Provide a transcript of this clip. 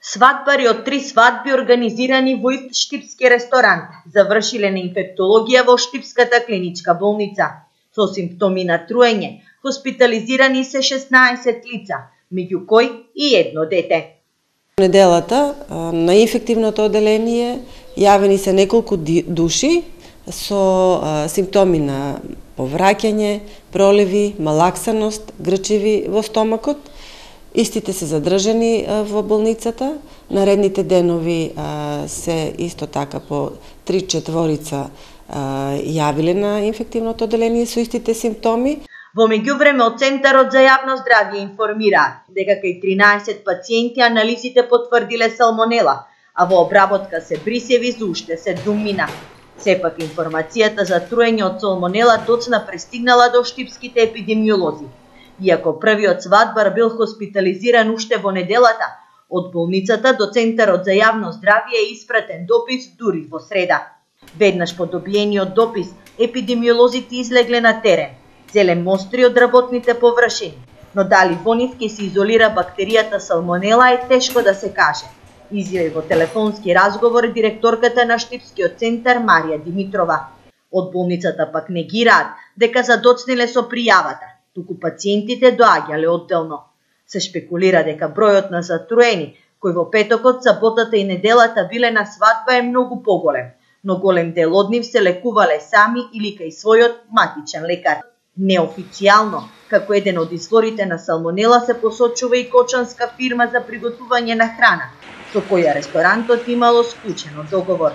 Свадбари од 3 свадби организирани во ист штипски ресторант завршиле на инфектологија во Штипската клиничка болница. Со симптоми на труење хоспитализирани се 16 лица, меѓу кои и едно дете. Неделата на инфективното оделение јавени се неколку души со симптоми на повраќање, проливи, малаксаност, грчеви во стомакот. Истите се задржани во болницата. Наредните денови се исто така по 3-4 јавиле на инфективното оделение со истите симптоми. Во меѓувреме од Центарот за јавно здравје информираат дека кај 13 пациенти анализите потврдиле салмонела, а во обработка се брисеви за уште 7 мина. Сепак информацијата за труење од салмонела доцна пристигнала до штипските епидемиолози. Иако првиот свадбар бил хоспитализиран уште во неделата, од болницата до Центарот за јавно здравје е испратен допис дури во среда. Веднаш по добиениот допис, епидемиолозите излегле на терен, целе мостри од работните површини, но дали во нив ќе се изолира бактеријата салмонела е тешко да се каже. Изјави во телефонски разговор директорката на Штипскиот центар Марија Димитрова. Од болницата пак негираат дека задоцниле со пријавата, туку пациентите доаѓале одделно. Се шпекулира дека бројот на затруени, кои во петокот, саботата и неделата биле на свадба е многу поголем, но голем дел од нив се лекувале сами или кај својот матичен лекар. Неофицијално, како еден од изворите на салмонела се посочува и кочанска фирма за приготување на храна, со која ресторантот имало склучено договор.